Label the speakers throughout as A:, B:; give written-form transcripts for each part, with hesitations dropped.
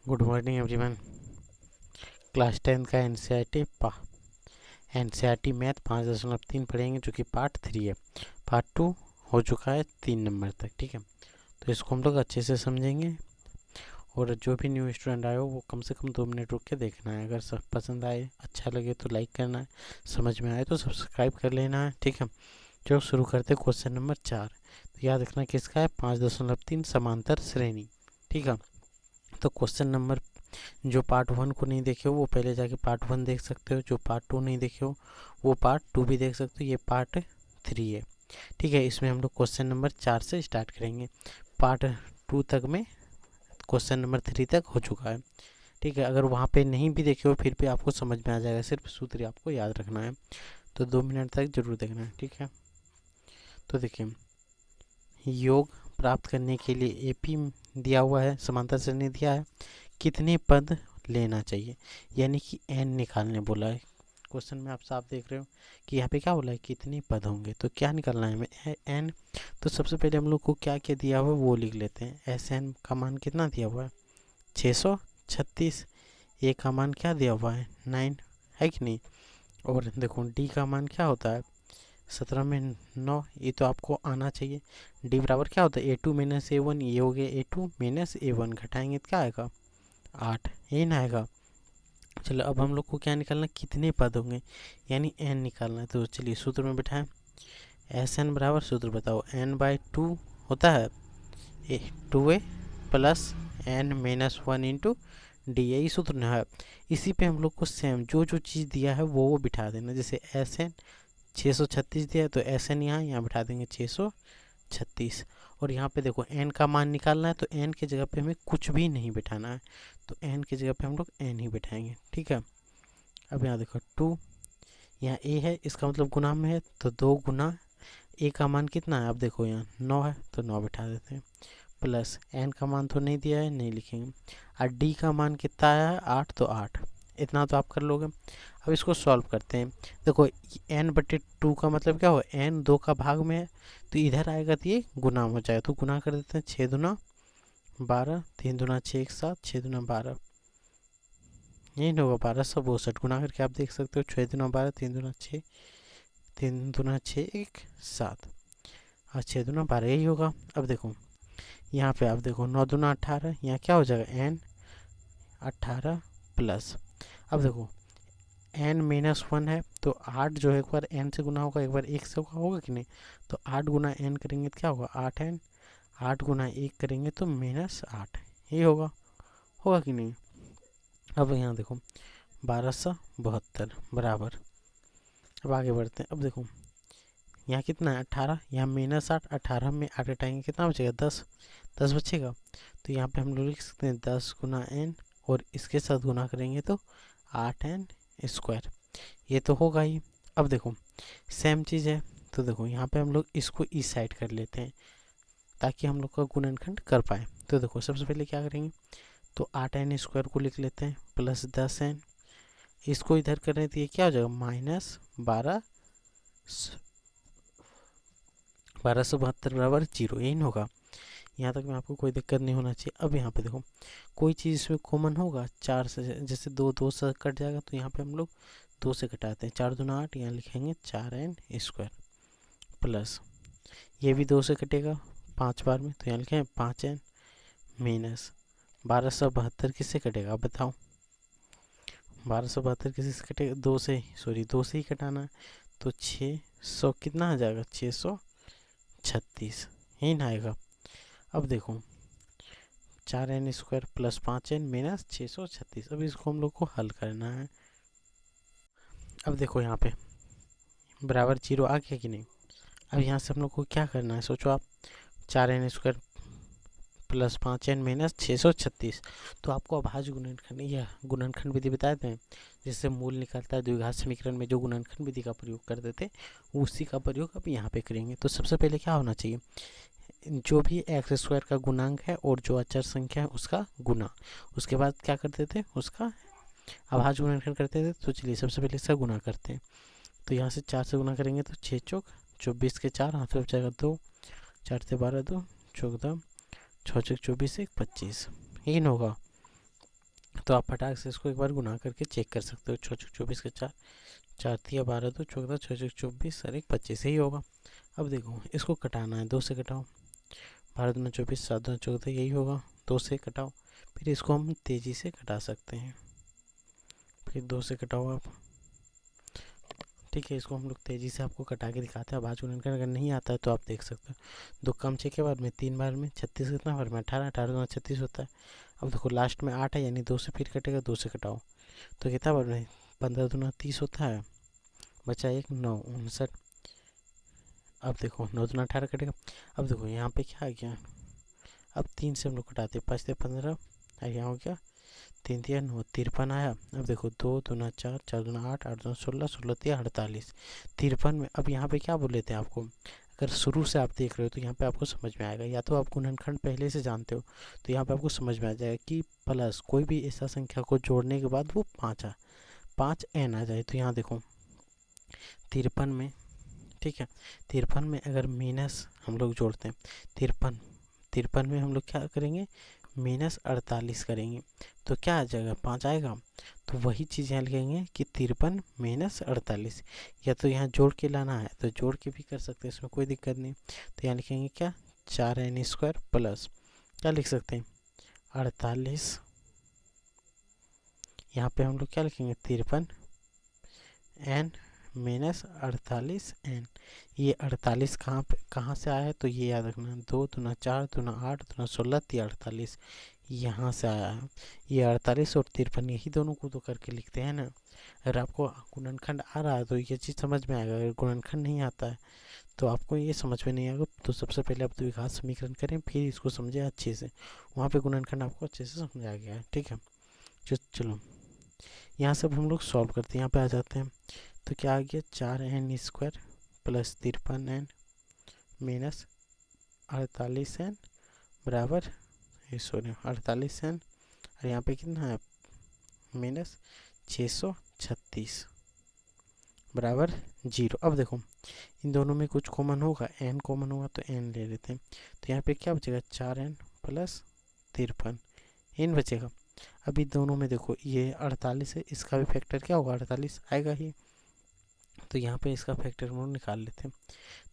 A: Good morning everyone. Class 10 का NCERT math 5.3 पढ़ेंगे, जो कि पार्ट 3 है। पार्ट 2 हो चुका है 3 नंबर तक। ठीक है, तो इसको हम लोग अच्छे से समझेंगे। और जो भी न्यू स्टूडेंट आए हो वो कम से कम 2 मिनट रुक के देखना है। अगर सब पसंद आए, अच्छा लगे तो लाइक करना है, समझ में आए तो सब्सक्राइब कर लेना है। ठीक है, चलो शुरू करते हैं। क्वेश्चन नंबर 4, तो याद रखना किसका है, 5.3 समांतर श्रेणी। ठीक है, तो क्वेश्चन नंबर, जो पार्ट 1 को नहीं देखे हो वो पहले जाके पार्ट 1 देख सकते हो। जो पार्ट 2 नहीं देखे हो वो पार्ट 2 भी देख सकते हो। ये पार्ट 3 है। ठीक है, इसमें हम लोग क्वेश्चन नंबर 4 से स्टार्ट करेंगे। पार्ट 2 तक में क्वेश्चन नंबर 3 तक हो चुका है। ठीक है, अगर वहाँ पे नहीं भी देखे हो फिर भी आपको समझ में आ जाएगा, सिर्फ सूत्र आपको याद रखना है। तो 2 मिनट तक जरूर देखना है। ठीक है, तो देखिए, योग प्राप्त करने के लिए एपी दिया हुआ है, समांतर श्रेणी दिया है, कितने पद लेना चाहिए, यानी कि एन निकालने बोला है। क्वेश्चन में आप साफ देख रहे हो कि यहाँ पे क्या बोला है, कितने पद होंगे। तो क्या निकालना है हमें, एन। तो सबसे पहले हम लोग को क्या क्या दिया हुआ है वो लिख लेते हैं। एस एन का मान कितना दिया हुआ है, 636। ए का मान क्या दिया हुआ है, 9, है कि नहीं। और देखो डी का मान क्या होता है, 17 में 9, ये तो आपको आना चाहिए। डी बराबर क्या होता है, ए टू माइनस ए वन, ये हो गया ए टू माइनस ए वन, घटाएंगे तो क्या आएगा, 8, यही ना आएगा। चलो अब हम लोग को क्या निकालना, कितने पद होंगे, यानी एन निकालना है। तो चलिए सूत्र में बिठाएं। एस एन बराबर, सूत्र बताओ, एन बाई 2 होता है, A 2a plus N minus 1 into D, यही सूत्र ना है। इसी पे हम लोग को सेम जो जो चीज़ दिया है वो बिठा देना। जैसे एस एन 636 दिया है तो एस एन यहाँ बिठा देंगे 636। और यहाँ पे देखो एन का मान निकालना है, तो एन की जगह पे हमें कुछ भी नहीं बिठाना है, तो एन की जगह पे हम लोग एन ही बिठाएंगे। ठीक है, अब यहाँ देखो 2, यहाँ ए है, इसका मतलब गुना में है, तो 2 गुना ए का मान कितना है, अब देखो यहाँ 9 है तो 9 बिठा देते हैं, प्लस एन का मान तो नहीं दिया है, नहीं लिखेंगे। और डी का मान कितना आया है, 8, तो 8, इतना तो आप कर लोगे। अब इसको सॉल्व करते हैं। देखो एन बटे 2 का मतलब क्या हो, एन 2 का भाग में है, तो इधर आएगा तो ये गुना हो जाएगा। तो गुना कर देते हैं, 6 दूना 12, 3 दूना 6, 1 7, 6 दूना 12, यही ना होगा 1262। गुना करके आप देख सकते हो, 6 दूना 12, 3 दूना 6, 3 दूना 6, 1 7, और 6 दूना 12, यही होगा। अब देखो यहाँ पे आप देखो 9 दूना 18, यहाँ क्या हो जाएगा, एन 18 प्लस, अब देखो एन माइनस 1 है, तो 8 जो है एक बार एन से गुना होगा, एक बार 1 से होगा कि नहीं। तो 8 गुना एन करेंगे तो क्या होगा, 8 एन, 8 गुना 1 करेंगे तो माइनस 8, ये होगा, होगा कि नहीं। अब यहाँ देखो 1272 बराबर, अब आगे बढ़ते हैं। अब देखो यहाँ कितना है, 18, यहाँ माइनस 8, 18 में 8 हटाएंगे कितना बचेगा, 10, 10 बचेगा। तो यहाँ पे हम लोग लिख सकते हैं 10 गुना एन, और इसके साथ गुना करेंगे तो 8 एन स्क्वायर, ये तो होगा ही। अब देखो सेम चीज़ है, तो देखो यहाँ पे हम लोग इसको इस साइड कर लेते हैं ताकि हम लोग का गुणनखंड कर पाए। तो देखो सबसे पहले क्या करेंगे, तो 8 एन स्क्वायर को लिख लेते हैं प्लस 10 एन, इसको इधर करें तो ये क्या हो जाएगा, माइनस 1272 बराबर 0, यही होगा। यहाँ तक में आपको कोई दिक्कत नहीं होना चाहिए। अब यहाँ पे देखो कोई चीज़ इसमें कॉमन होगा, 4 से, जैसे 2 से कट जाएगा, तो यहाँ पे हम लोग 2 से घटाते हैं, 4 दूना 8, यहाँ लिखेंगे 4 एन स्क्वायर, प्लस ये भी 2 से कटेगा 5 बार में, तो यहाँ लिखेंगे 5 एन, माइनस 1272 किससे कटेगा, आप बताओ। 1272 किसी से कटेगा, 2 से, सॉरी 2 से ही कटाना है, तो 600 कितना आ जाएगा, 636, यही ना आएगा। अब देखो 4 N square plus 5 N minus 636, अब इसको हम लोग को हल करना है। अब देखो यहाँ पे बराबर 0 आ गया कि नहीं। अब यहाँ से हम लोग को क्या करना है, सोचो आप, 4 N square plus 5 N minus 636, तो आपको अभाज्य गुणनखंड या गुणनखंड विधि बताए थे, जिससे मूल निकलता है द्विघात समीकरण में जो गुणनखंड विधि का प्रयोग करते थे, उसी का प्रयोग अब यहाँ पे करेंगे। तो सबसे पहले क्या होना चाहिए, जो भी एक्स स्क्वायर का गुणांक है और जो अचर संख्या है उसका गुना, उसके बाद क्या करते थे, उसका अभाज्य गुणनखंड करते थे। तो चलिए सबसे पहले इसका गुना करते हैं। तो यहाँ से 4 से गुना करेंगे तो 6 चौक 24 के 4 हाथ में बचाएगा 2, 4 से 12 2 14, 6 चौक 24 1 25, यही ना होगा। तो आप फटाक से इसको एक बार गुना करके चेक कर सकते हो। 6 24 के 4, 4 तिया 12, 2 14, 6 24 और 1 25 ही होगा। अब देखो इसको कटाना है, 2 से कटाओ, 12 दूना 24, 7 दूना 14, यही होगा, 2 से कटाओ। फिर इसको हम तेज़ी से कटा सकते हैं, फिर 2 से कटाओ आप, ठीक है। इसको हम लोग तेज़ी से आपको कटा के दिखाते हैं। अब आज गुणनखंड अगर नहीं आता है तो आप देख सकते हो, 2 कम 6 के बाद में 3 बार में 36 कितना बार में 18, 18 दूना 36 होता है। अब देखो लास्ट में 8 है, यानी 2 से फिर कटेगा, 2 से कटाओ तो कितना बार में 15 दूना 30 होता है, बचा 1 9 59। अब देखो 9 दूना 18 कटेगा। अब देखो यहाँ पे क्या आ गया, अब 3 से हम लोग कटाते, 5 से 15 और यहाँ हो गया 3 तिया 9, 53 आया। अब देखो 2 दूना 4, 4 दूना 8, 8 दूना 16, 16 तिया 48, 53 में। अब यहाँ पे क्या बोल लेते हैं आपको, अगर शुरू से आप देख रहे हो तो यहाँ पे आपको समझ में आएगा, या तो आप गुणनखंड पहले से जानते हो तो यहाँ पे आपको समझ में आ जाएगा कि प्लस कोई भी ऐसा संख्या को जोड़ने के बाद वो 5 n आ जाए। तो यहाँ देखो 53 में, ठीक है, 53 में अगर माइनस हम लोग जोड़ते हैं, 53 में हम लोग क्या करेंगे, माइनस 48 करेंगे तो क्या आ जाएगा, 5 आएगा। तो वही चीज़ यहाँ लिखेंगे कि 53 माइनस 48, या तो यहाँ जोड़ के लाना है तो जोड़ के भी कर सकते हैं, इसमें कोई दिक्कत नहीं। तो यहाँ लिखेंगे क्या, 4n² प्लस क्या लिख सकते हैं 48, यहाँ पे हम लोग क्या लिखेंगे 53 n माइनस 48n। ये 48 कहाँ से आया है तो ये याद रखना, 2 दूना 4 दूना 8 दूना 16 तिया 48, यहाँ से आया है। ये 48 और 53 यही दोनों को तो करके लिखते हैं ना। अगर आपको गुणनखंड आ रहा है तो ये चीज़ समझ में आएगा, अगर गुणनखंड नहीं आता है तो आपको ये समझ में नहीं आएगा। तो सबसे पहले आप द्विघात समीकरण करें, फिर इसको समझें अच्छे से, वहाँ पे गुणनखंड आपको अच्छे से समझा गया है, ठीक है। चलो यहाँ से अब हम लोग सॉल्व करते हैं, यहाँ पे आ जाते हैं तो क्या आ गया, 4n² plus 53n minus 48n बराबर, सॉरी 48n, और यहाँ पे कितना है माइनस 636 बराबर 0। अब देखो इन दोनों में कुछ कॉमन होगा, n कॉमन होगा तो n ले लेते हैं। तो यहाँ पे क्या बचेगा, 4n प्लस 53 n बचेगा। अभी दोनों में देखो ये 48 है, इसका भी फैक्टर क्या होगा 48 आएगा ही, तो यहाँ पे इसका फैक्टर हम लोग निकाल लेते हैं।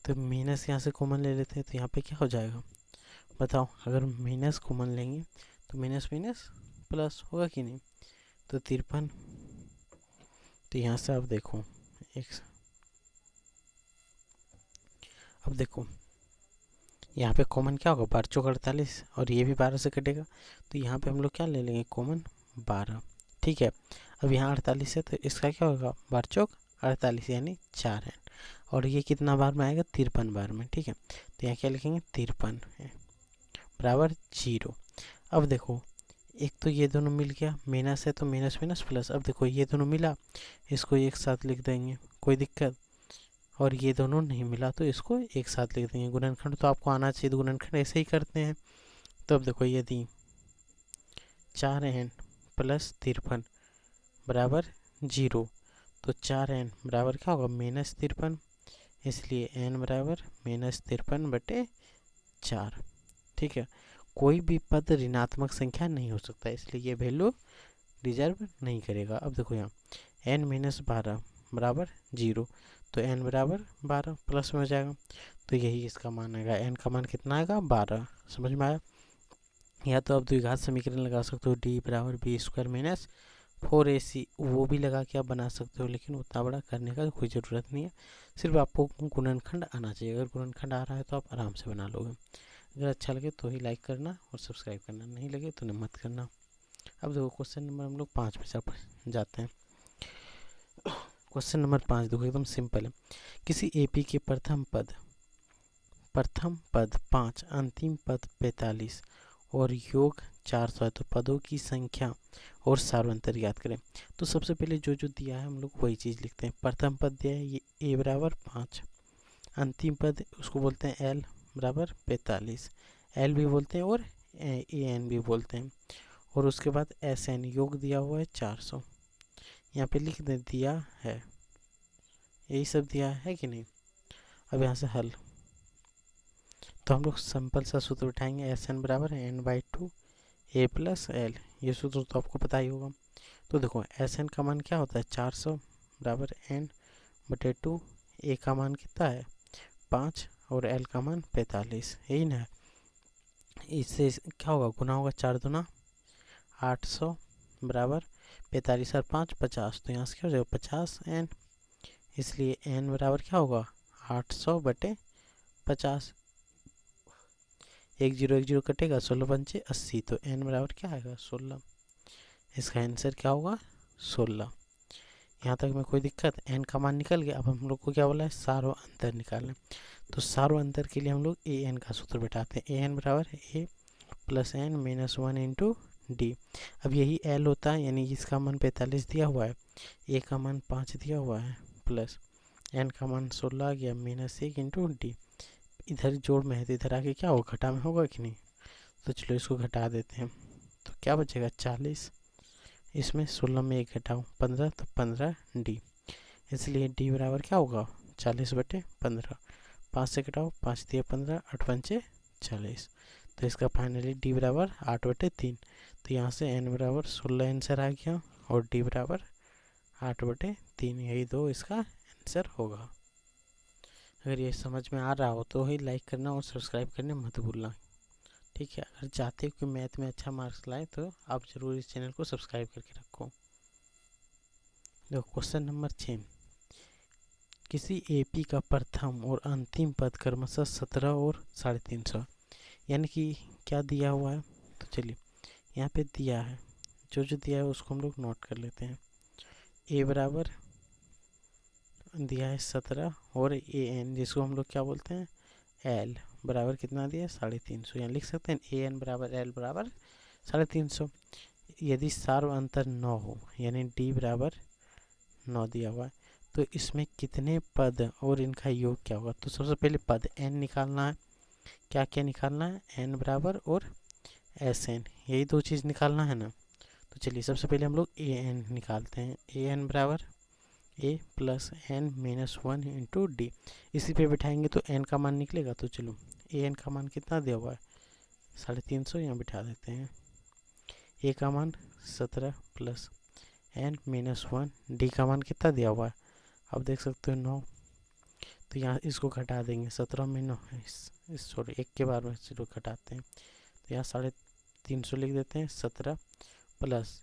A: तो माइनस यहाँ से कॉमन ले लेते हैं, तो यहाँ पे क्या हो जाएगा बताओ, अगर माइनस कॉमन लेंगे तो माइनस माइनस प्लस होगा कि नहीं, तो 53। तो यहाँ से आप देखो अब देखो यहाँ पे कॉमन क्या होगा, 12 चौक 48 और ये भी 12 से कटेगा, तो यहाँ पे हम लोग क्या ले लेंगे कॉमन 12, ठीक है। अब यहाँ 48 है तो इसका क्या होगा 12 चौक 48 यानी 4n, और ये कितना बार में आएगा 53 बार में, ठीक है। तो यहाँ क्या लिखेंगे 53 बराबर 0। अब देखो एक तो ये दोनों मिल गया, माइनस है तो माइनस माइनस प्लस। अब देखो ये दोनों मिला, इसको एक साथ लिख देंगे कोई दिक्कत, और ये दोनों नहीं मिला तो इसको एक साथ लिख देंगे। गुणनखंड तो आपको आना चाहिए, तो गुणनखंड ऐसे ही करते हैं। तो अब देखो यदि 4n प्लस 53 बराबर 0, तो 4n बराबर क्या होगा माइनस 53, इसलिए n बराबर माइनस 53/4, ठीक है। कोई भी पद ऋणात्मक संख्या नहीं हो सकता, इसलिए ये वैल्यू रिजर्व नहीं करेगा। अब देखो यहाँ n माइनस 12 बराबर 0, तो n बराबर 12 प्लस में हो जाएगा, तो यही इसका मान आएगा, n का मान कितना आएगा 12। समझ में आया। या तो आप द्विघात समीकरण लगा सकते हो, d बराबर b² माइनस 4ac, वो भी लगा के आप बना सकते हो, लेकिन उतना बड़ा करने का कोई ज़रूरत नहीं है, सिर्फ आपको गुणनखंड आना चाहिए। अगर गुणनखंड आ रहा है तो आप आराम से बना लोगे। अगर अच्छा लगे तो ही लाइक करना और सब्सक्राइब करना, नहीं लगे तो मत करना। अब देखो क्वेश्चन नंबर हम लोग 5 पे जाते हैं। क्वेश्चन नंबर 5 देखो एकदम सिंपल है। किसी एपी के प्रथम पद 5, अंतिम पद 45 और योग 400 है, तो पदों की संख्या और सार्वंतर ज्ञात करें। तो सबसे पहले जो दिया है हम लोग वही चीज़ लिखते हैं। प्रथम पद दिया है ये a बराबर 5, अंतिम पद उसको बोलते हैं l बराबर 45, l भी बोलते हैं और an भी बोलते हैं, और उसके बाद sn योग दिया हुआ है 400, यहाँ पे लिख दे दिया है, यही सब दिया है कि नहीं। अब यहाँ से हल, तो हम लोग सिंपल सा सूत्र उठाएंगे, एस एन बराबर n/2 a प्लस l, ये सूत्र तो आपको पता ही होगा। तो देखो एस एन का मान क्या होता है 400 बराबर एन बटे 2। ए का मान कितना है 5 और एल का मान 45, यही ना। इससे क्या होगा गुना होगा 4 दूना 800 बराबर 45 और 5 50। तो यहाँ से क्या हो जाएगा 50 एन, इसलिए एन बराबर क्या होगा 800 बटे 50। 1 0 कटेगा 16 पंचे 80, तो एन बराबर क्या आएगा 16। इसका आंसर क्या होगा 16। यहाँ तक में कोई दिक्कत? एन का मान निकल गया। अब हम लोग को क्या बोला है सारो अंतर निकालना। तो सारो अंतर के लिए हम लोग ए एन का सूत्र बैठाते हैं। ए एन बराबर A plus N minus 1 into D. अब यही एल होता है, यानी इसका मान 45 दिया हुआ है, ए का मान 5 दिया हुआ है, प्लस एन का मान 16 आ गया माइनस 1 इंटू डी। इधर जोड़ में है तो इधर आके क्या होगा घटा में होगा कि नहीं। तो चलो इसको घटा देते हैं। तो क्या बचेगा 40, इसमें 16 में 1 घटाओ 15, तो 15 डी। इसलिए डी बराबर क्या होगा 40 बटे 15। 5 से घटाओ 5 दिए 15, 8 पंचे 40। तो इसका फाइनली डी बराबर 8 बटे 3। तो यहाँ से एन बराबर 16 आंसर आ गया और डी बराबर 8 बटे 3। यही दो इसका आंसर होगा। अगर ये समझ में आ रहा हो तो ही लाइक करना और सब्सक्राइब करना मत भूलना, ठीक है। अगर चाहते हो कि मैथ में अच्छा मार्क्स लाए तो आप ज़रूर इस चैनल को सब्सक्राइब करके रखो। देखो क्वेश्चन नंबर 6, किसी एपी का प्रथम और अंतिम पद क्रमशः 17 और 350, यानी कि क्या दिया हुआ है। तो चलिए यहाँ पे दिया है, जो जो दिया है उसको हम लोग नोट कर लेते हैं। ए बराबर दिया है 17 और ए एन जिसको हम लोग क्या बोलते हैं एल बराबर कितना दिया है 350। यहाँ लिख सकते हैं ए एन बराबर एल बराबर 350। यदि सार्व अंतर 9 हो, यानी डी बराबर 9 दिया हुआ है, तो इसमें कितने पद और इनका योग क्या होगा। तो सबसे पहले पद एन निकालना है। क्या क्या निकालना है एन बराबर और एस एन, यही दो चीज़ निकालना है ना। तो चलिए सबसे पहले हम लोग ए एन निकालते हैं। ए एन बराबर A plus N minus 1 into D. इसी पे बिठाएंगे तो एन का मान निकलेगा। तो चलो ए एन का मान कितना दिया हुआ है 350, यहाँ बिठा देते हैं। ए का मान 17 प्लस एन माइनस 1, डी का मान कितना दिया हुआ है अब देख सकते हो 9। तो यहाँ इसको घटा देंगे 17 में 9 सॉरी एक के बार में चलो घटाते हैं। तो यहाँ 350 लिख देते हैं। 17 प्लस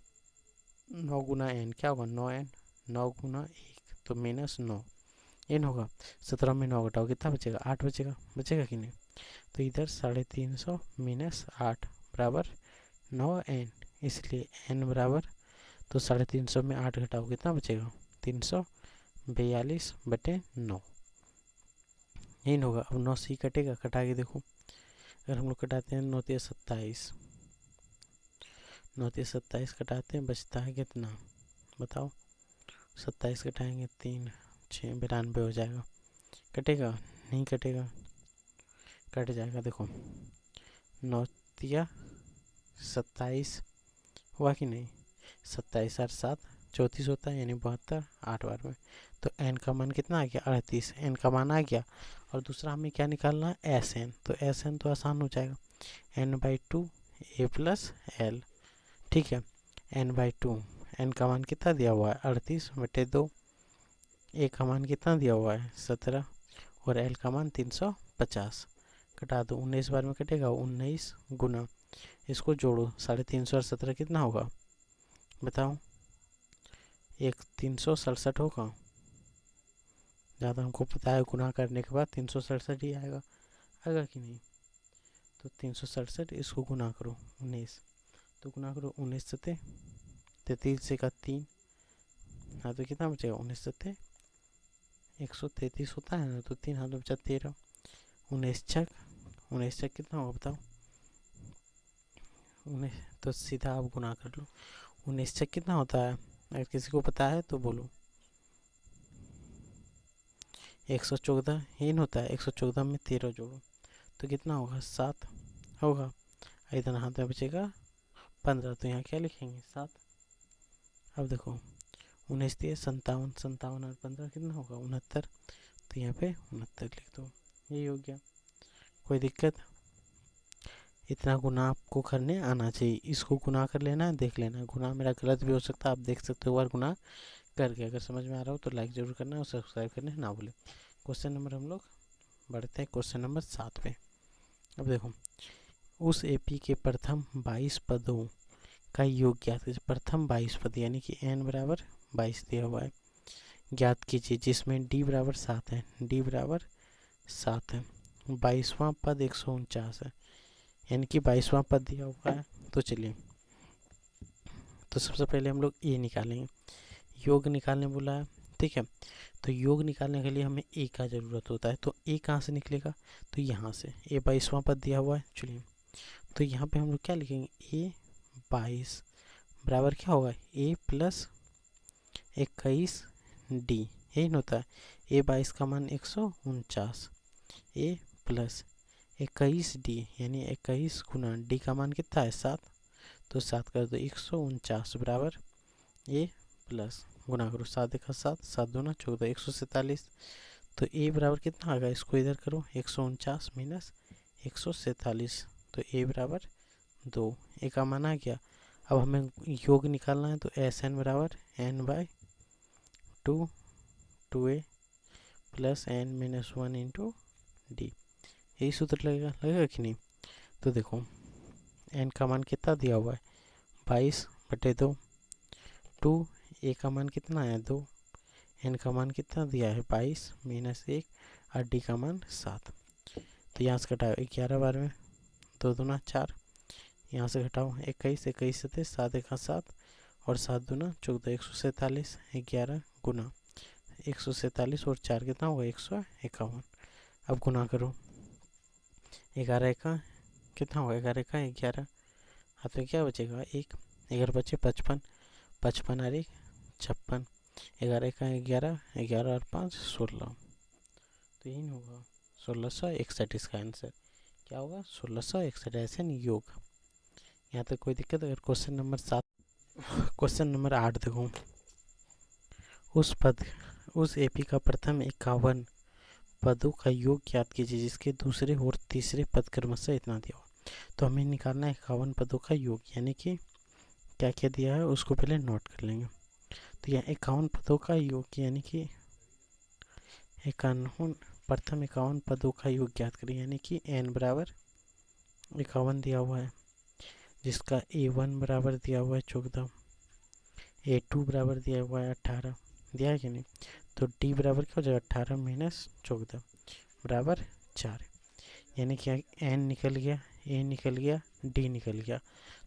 A: 9 गुना एन क्या होगा 9 एन, 9 गुना 1 तो माइनस 9 एन होगा। 17 में 9 घटाओ कितना बचेगा 8 बचेगा, बचेगा कि नहीं। तो इधर 350 माइनस 8 बराबर 9 एन, इसलिए एन बराबर तो 350 में 8 घटाओ कितना बचेगा 342 बटे 9 एन होगा। अब 9 से कटेगा, कटा के देखो। अगर हम लोग कटाते हैं 9 3 27, 9 3 27 कटाते हैं बचता है कितना बताओ। 27 कटाएंगे 3 6 92 हो जाएगा। कटेगा नहीं कटेगा, कट जाएगा। देखो 9 3 27 हुआ कि नहीं। 27 और 7 34 होता है, यानी 72 8 बार में। तो एन का मान कितना आ गया 38, एन का मान आ गया। और दूसरा हमें क्या निकालना है एस एन। तो एस एन तो आसान हो जाएगा n/2 ए प्लस एल, ठीक है। n/2 एन का मान कितना दिया हुआ है 38 बटे 2, ए का मान कितना दिया हुआ है 17 और एल का मान 350। कटा दो 19 बार में कटेगा 19 गुना, इसको जोड़ो 350 और 17 कितना होगा बताओ 367 होगा। ज़्यादा हमको पता है गुना करने के बाद 367 ही आएगा, आएगा कि नहीं। तो 367 इसको गुना करो 19, तो गुना करो 19 सत्ते 33 से का 3, हाँ तो कितना बचेगा 19 सत्ते 133 होता है ना। तो 3 हाथ में बचा 13, 19 छक कितना होगा बताओ 19। तो सीधा आप गुना कर लो 19 छक कितना होता है, अगर किसी को पता है तो बोलो। 114 ही होता है। 114 में 13 जोड़ो तो कितना होगा 7 होगा। इधर हाथ में बचेगा 15, तो यहाँ क्या लिखेंगे 7। अब देखो 19 3 57, 57 और 15 कितना होगा 69, तो यहाँ पे 69 लिख दो, यही हो गया। कोई दिक्कत। इतना गुना आपको करने आना चाहिए। इसको गुना कर लेना है, देख लेना। गुना मेरा गलत भी हो सकता है, आप देख सकते हो बार गुना करके। अगर समझ में आ रहा हो तो लाइक जरूर करना और सब्सक्राइब करने ना भूलें। क्वेश्चन नंबर हम लोग बढ़ते हैं क्वेश्चन नंबर 7 पे। अब देखो, उस एपी के प्रथम 22 पदों का योग ज्ञात कीजिए। प्रथम 22 पद यानी कि n बराबर 22 दिया हुआ है, ज्ञात कीजिए, जिसमें d बराबर 7 है। d बराबर 7 है। 22वां पद 149 है, यानी कि 22वां पद दिया हुआ है। तो चलिए, तो सबसे पहले हम लोग ए निकालेंगे, योग निकालने बोला है, ठीक है। तो योग निकालने के लिए हमें ए का ज़रूरत होता है। तो ए कहाँ से निकलेगा, तो यहाँ से। ए 22वां पद दिया हुआ है। चलिए, तो यहाँ पे हम लोग क्या लिखेंगे, ए 22 बराबर क्या होगा, ए प्लस 21 डी, यही होता है। ए 22 का मान 149, ए प्लस 21 डी यानी 21 गुना डी का मान कितना है 7, तो 7 कर दो 149 बराबर ए प्लस गुना करो 7 एक 7, 7 दूना 14, 147। तो ए बराबर कितना आ गया, इसको इधर करो 149 माइनस 147, तो ए बराबर 2, ए का मान आ गया। अब हमें योग निकालना है, तो एस एन बराबर N by 2 2a plus N minus 1 into D, यही सूत्र लगेगा कि नहीं। तो देखो, एन का मान कितना दिया हुआ है 22/2, 2 ए का मान कितना है 2, एन का मान कितना दिया है 22 माइनस 1 और डी का मान 7। तो यहाँ से घटाओ 11 बार में 2 दूना 4, यहाँ से घटाओ 21, 21 से 7 एक 7 और 7 दूना 14, 147, 11 गुना 147 और 4 कितना होगा 151। अब गुना करो 11 का कितना होगा, 11 का 11, हाथ में क्या बचेगा 1, 11 बचे 55, 55 और 1 56, 11 का 11, 11 और 5 16, तो यही होगा 1661। इसका आंसर क्या होगा 1661। ऐसे नहीं योग। यहाँ तक कोई दिक्कत। अगर क्वेश्चन नंबर 7, क्वेश्चन नंबर 8 देखो, उस एपी का प्रथम 51 पदों का योग ज्ञात कीजिए, जिसके दूसरे और तीसरे पद क्रमशः इतना दिया हो। तो हमें निकालना है 51 पदों का योग, यानी कि क्या क्या दिया है उसको पहले नोट कर लेंगे। तो यहाँ 51 पदों का योग यानी कि 51, प्रथम 51 पदों का योग ज्ञात करें, यानी कि n बराबर 51 दिया हुआ है, जिसका a1 बराबर दिया हुआ है 14, a2 बराबर दिया हुआ है 18, दिया है कि नहीं। तो d बराबर क्या हो जाएगा 18 माइनस 14 बराबर 4, यानी कि n निकल गया, a निकल गया, d निकल गया।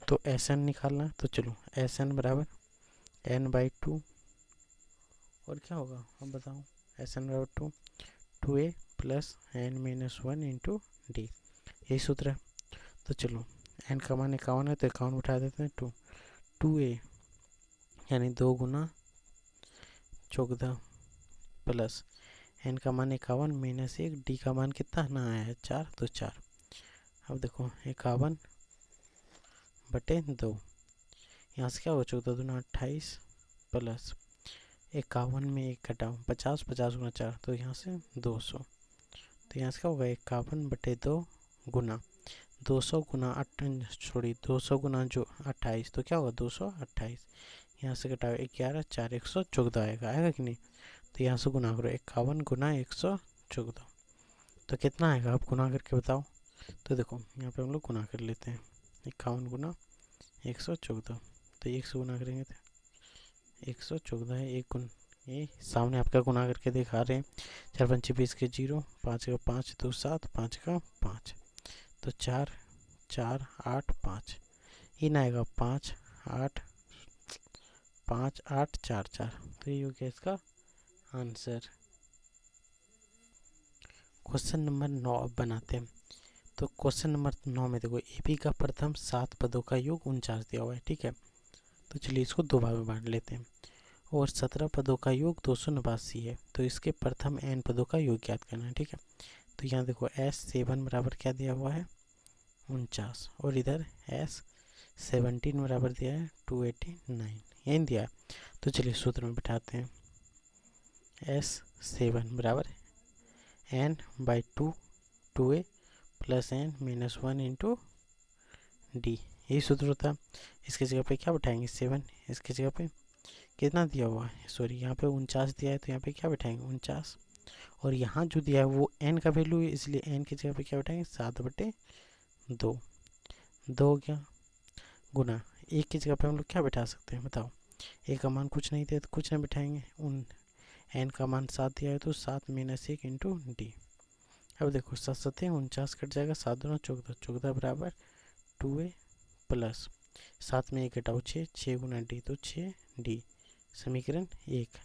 A: तो एस एन निकालना, तो चलो एस एन बराबर n/2 और क्या होगा अब बताओ, एस एन बराबर 2a plus n minus 1 into D, यही सूत्र है। तो चलो n का मान 51 है, तो 51 उठा देते हैं 2a यानी 2 गुना 14 प्लस n का मान 51 माइनस 1, डी का मान कितना ना आया है 4, तो 4। अब देखो 51/2, यहाँ से क्या होगा 14 दूना 28 प्लस 51 में 1 घटाओ 50, 50 गुना 4, तो यहाँ से 200। तो यहाँ से क्या होगा 51/2 गुना 200 गुना 200 गुना जो 28, तो क्या होगा 228। यहाँ से घटाओ 11 4 114 आएगा कि नहीं। तो यहाँ से गुना करो 51 गुना 114, तो कितना आएगा आप गुना करके बताओ। तो देखो यहाँ पे हम लोग गुना कर लेते हैं 51 गुना 114, तो 1 से गुना करेंगे तो 114 है, 1 गुना ये सामने आपका गुना करके दिखा रहे हैं। 4 5 20 के 0, 5 का 5 2 7, 5 का 5, तो 4 4 8 5, इन आएगा 5 8 5 8 4 4, तो ये हो गया इसका आंसर। क्वेश्चन नंबर 9 बनाते हैं। तो क्वेश्चन नंबर 9 में देखो, एपी का प्रथम 7 पदों का योग 49 दिया हुआ है, ठीक है। तो चलिए इसको 2 भाग में बांट लेते हैं। और 17 पदों का योग 289 है, तो इसके प्रथम n पदों का योग ज्ञात करना है, ठीक है। तो यहाँ देखो S7 बराबर क्या दिया हुआ है 49, और इधर S17 बराबर दिया है 289, यही दिया है। तो चलिए सूत्र में बिठाते हैं, S7 बराबर n/2 2a plus n minus 1 into D, यही सूत्र होता है। इसकी जगह पे क्या बैठाएंगे 7, इसकी जगह पे कितना दिया हुआ है, सॉरी यहाँ पे 49 दिया है, तो यहाँ पे क्या बैठाएंगे 49, और यहाँ जो दिया है वो n का वैल्यू है, इसलिए n की जगह पे क्या बैठाएंगे 7/2। 2 हो गया गुना 1 की जगह पे हम लोग क्या बैठा सकते हैं बताओ, a का मान कुछ नहीं दिया तो कुछ नहीं बैठाएंगे, उन n का मान 7 दिया है तो 7 - 1 इंटू डी। अब देखो 7 7 49 कट जाएगा, 7 दूना 14, 14 बराबर 2a प्लस 7 में 1 घटाओ 6, 6 गुना डी तो 6d, समीकरण 1,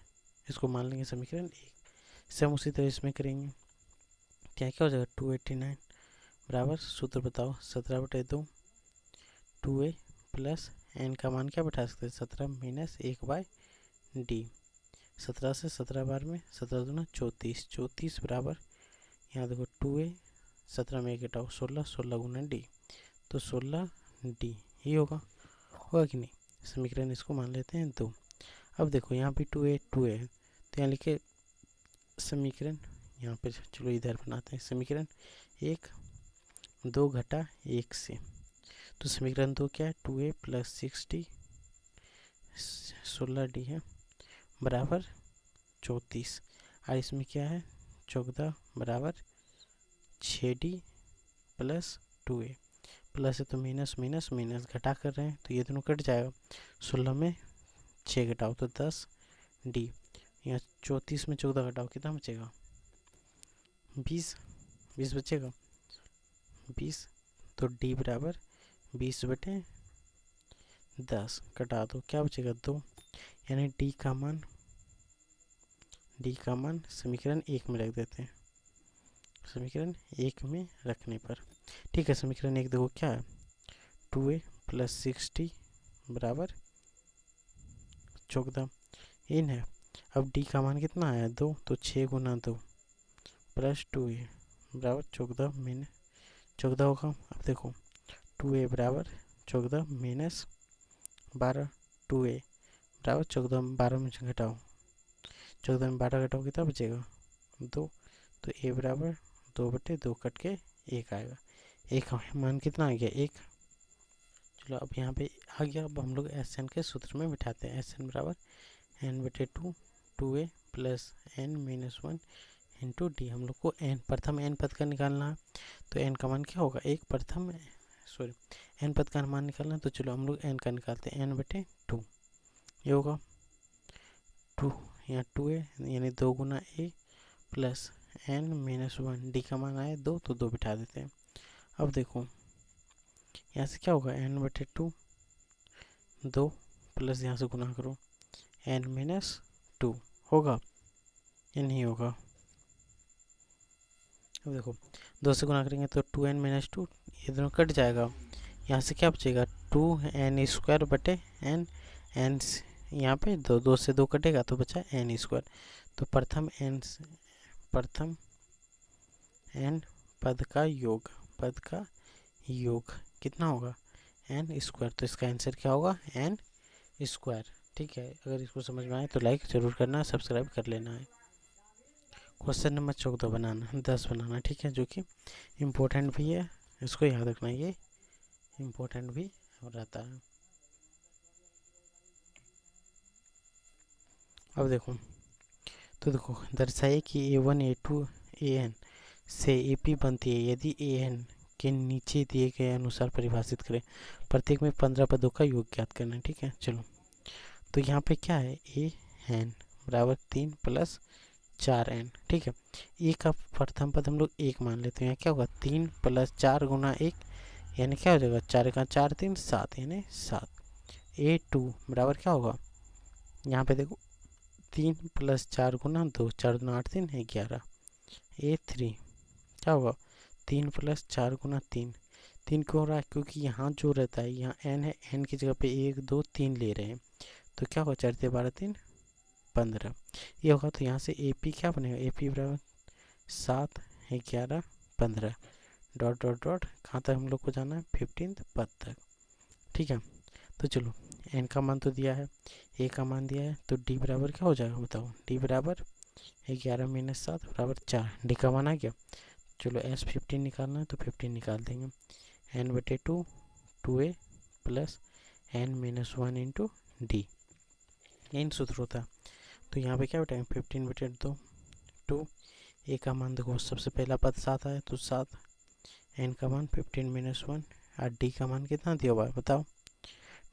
A: इसको मान लेंगे समीकरण 1। सेम उसी तरह इसमें करेंगे, क्या क्या हो जाएगा 289 बराबर सूत्र बताओ 17/2, 2a प्लस n का मान क्या बैठा सकते हैं 17 - 1/d, 17 से 17 बार में 17 दूना 34, 34 बराबर यहाँ देखो 2a 17 में 1 घटाओ 16, 16 गुना डी तो 16d ही होगा कि नहीं। समीकरण इसको मान लेते हैं 2। अब देखो यहाँ पे 2a है तो यहाँ लिखे समीकरण, यहाँ पे चलो इधर बनाते हैं समीकरण 1, 2 घटा 1 से, तो समीकरण 2 क्या है 2a प्लस 6d 16d है बराबर 34, और इसमें क्या है 14 बराबर 6d प्लस 2a, प्लस है तो माइनस माइनस माइनस घटा कर रहे हैं तो ये दोनों कट जाएगा, 16 में 6 घटाओ तो 10d, यहाँ 34 में 14 घटाओ कितना बचेगा 20, 20 बचेगा 20, तो d बराबर 20/10 कटा दो क्या बचेगा 2, यानी d का मान समीकरण 1 में रख देते हैं, समीकरण 1 में रखने पर ठीक है। समीकरण 1 देखो क्या है 2a प्लस 6d बराबर 14 इन है। अब d का मान कितना आया 2, तो 6 गुना 2 प्लस 2a बराबर 14 में 14 होगा। अब देखो 2a बराबर 14 माइनस 12, 2a बराबर 14 12 में घटाओ 14 में 12 घटाओ कितना बचेगा 2, तो a बराबर 2/2 कट के 1 आएगा, 1 का मान कितना आ गया 1। चलो अब यहाँ पे आ गया, अब हम लोग SN के सूत्र में बिठाते हैं, SN बराबर n/2 2a plus n - 1 into D. हम लोग को प्रथम n पद का निकालना है तो n का मान क्या होगा n पद का मान निकालना है, तो चलो हम लोग n का निकालते हैं, n/2 ये होगा 2, यहाँ 2a यानी 2 गुना a प्लस n - 1, डी का मान आया 2 तो 2 बिठा देते हैं। अब देखो यहाँ से क्या होगा n/2 2 प्लस यहाँ से गुना करो n - 2 होगा या नहीं होगा। अब देखो 2 से गुना करेंगे तो 2n - 2 ये दोनों कट जाएगा, यहाँ से क्या बचेगा 2n² n यहाँ पे 2 से 2 कटेगा तो बचा n², तो प्रथम n पद का योग कितना होगा n², तो इसका आंसर क्या होगा n²। ठीक है, अगर इसको समझ में आए तो लाइक ज़रूर करना, सब्सक्राइब कर लेना है। क्वेश्चन नंबर 14 बनाना 10 बनाना, ठीक है, जो कि इम्पोर्टेंट भी है, इसको याद रखना, ये इम्पोर्टेंट भी रहता है। अब देखो दर्शाइए कि a1 a2 an से ap बनती है यदि an के नीचे दिए गए अनुसार परिभाषित करें, प्रत्येक में 15 पदों का योग ज्ञात करना है। ठीक है, चलो तो यहाँ पे क्या है an बराबर 3 प्लस 4n। ठीक है, ए का प्रथम पद हम लोग 1 मान लेते हैं, क्या होगा 3 प्लस 4 गुना 1 यानी क्या हो जाएगा 4 का 4 3 7 यानी 7। a2 बराबर क्या होगा, यहाँ पे देखो 3 प्लस 4 गुना 2, 4 गुना 8 3 11। a3 क्या होगा 3 प्लस 4 गुना 3 क्यों हो रहा है, क्योंकि यहाँ जो रहता है यहाँ n है, n की जगह पे 1 2 3 ले रहे हैं, तो क्या होगा 4 12 3 15 ये होगा। तो यहाँ से AP क्या बनेगा, AP बराबर 7 11 15 डॉट डॉट डॉट कहाँ तक हम लोग को जाना है 15th पद तक। ठीक है, तो चलो n का मान तो दिया है, a का मान दिया है, तो d बराबर क्या हो जाएगा बताओ, d बराबर 11 - 7 बराबर 4, d का मान आ गया। चलो S15 निकालना है तो 15 निकाल देंगे, n/2 2a plus n-1 into D, इन सूत्र होता है। तो यहाँ पे क्या बैठेगा 15/2 2, ए का मान देखो सबसे पहला पद 7 आया तो 7, एन का मान 15-1 और डी का मान कितना दिया हुआ है बताओ,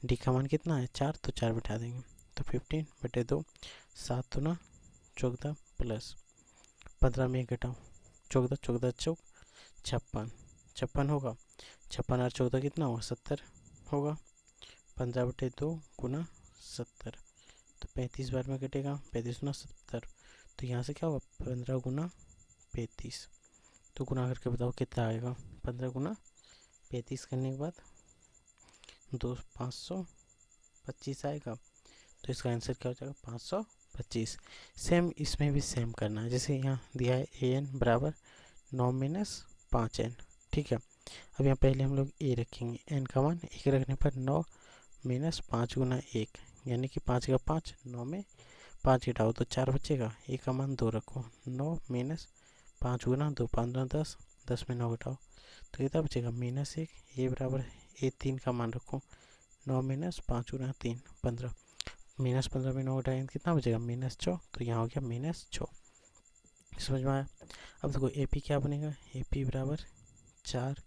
A: डी का मान कितना है 4, तो 4 बिठा देंगे। तो 15/2 7 दूना 14 प्लस 15 में घटाओ 14, 14 चौक 56, 56 होगा, 56 और 14 कितना होगा 70 होगा, 15/2 गुना 70, तो 35 बार में कटेगा, 35 गुना 70, तो यहाँ से क्या होगा 15 गुना 35, तो गुना करके बताओ कितना आएगा, 15 गुना 35 करने के बाद 525 आएगा, तो इसका आंसर क्या हो जाएगा 525। सेम इसमें भी सेम करना है, जैसे यहाँ दिया है an बराबर 9-5n, ठीक है। अब यहाँ पहले हम लोग a रखेंगे, n का मान 1 रखने पर 9-5 गुना 1 यानी कि 5 का 5, 9 में 5 घटाओ तो 4 बचेगा, a का मान 2 रखो, 9-5 गुना 2 15 10, 10 में 9 घटाओ तो कितना बचेगा -1, a बराबर a 3 का मान रखो, 9-5 गुना 3 15, -15 में 9 घटाएंगे कितना बचेगा -6, तो यहाँ हो गया -6। समझ में आया। अब देखो ए पी क्या बनेगा, ए पी बराबर 4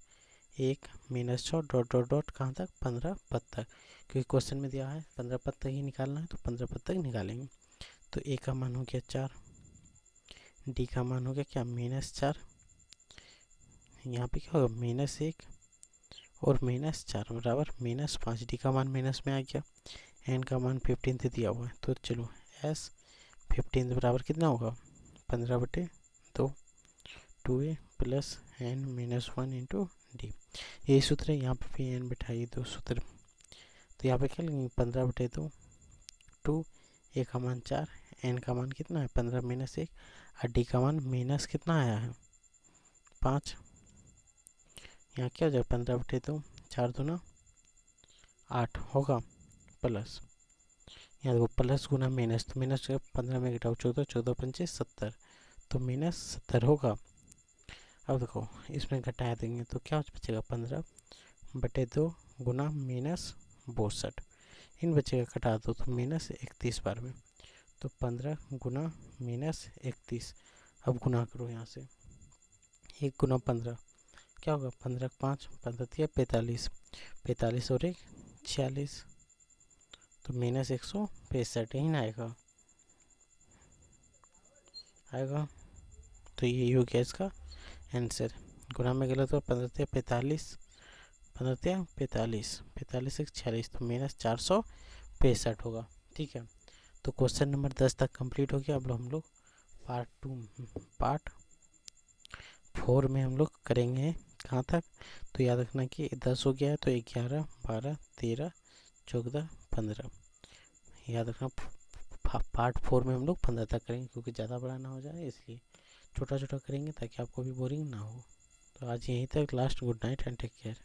A: 1 -6 डॉट डॉट डॉट कहाँ तक 15 पद तक, क्योंकि क्वेश्चन में दिया है 15 पद तक ही निकालना है तो 15 पद तक निकालेंगे। तो ए का मान हो गया 4, डी का मान हो गया क्या -4, यहाँ पे क्या होगा -1 और -4 बराबर -5, डी का मान माइनस में आ गया, एन का मान 15 से दिया हुआ है, तो चलो एस 15 बराबर कितना होगा 15/2 2a plus n-1 into D, यही सूत्र है, यहाँ पे भी n बिठाइए 2 सूत्र, तो यहाँ पे क्या लेंगे 15/2 2, a का मान 4, n का मान कितना है 15 -1 और डी का मान माइनस कितना आया है 5, यहाँ क्या हो जाएगा 15/2 4 दूना 8 होगा प्लस, यहाँ देखो प्लस गुना माइनस, तो माइनस 15 में घटाओ 14, 14 पंचे 70, तो -70 होगा। अब देखो इसमें घटा देंगे तो क्या बचेगा 15/2 गुना -62, इन बचेगा घटा दो तो -31 बार में, तो 15 गुना -31, अब गुना करो यहाँ से 1 गुना 15 क्या होगा 15 5 15 45, 45 और 1 46, तो -165 ही ना आएगा, तो ये हो गया इसका आंसर। गुना में गलत हो 15 45, 15 45 45 1 46, तो -465 होगा, ठीक है। तो क्वेश्चन नंबर 10 तक कंप्लीट हो गया। अब हम लोग पार्ट 4 में हम लोग करेंगे कहाँ तक, तो याद रखना कि 10 हो गया है तो 11 12 13 14 15, याद रखना पार्ट 4 में हम लोग 15 तक करेंगे, क्योंकि ज़्यादा बड़ा ना हो जाए इसलिए छोटा छोटा करेंगे ताकि आपको भी बोरिंग ना हो। तो आज यहीं तक, last, good night and take care.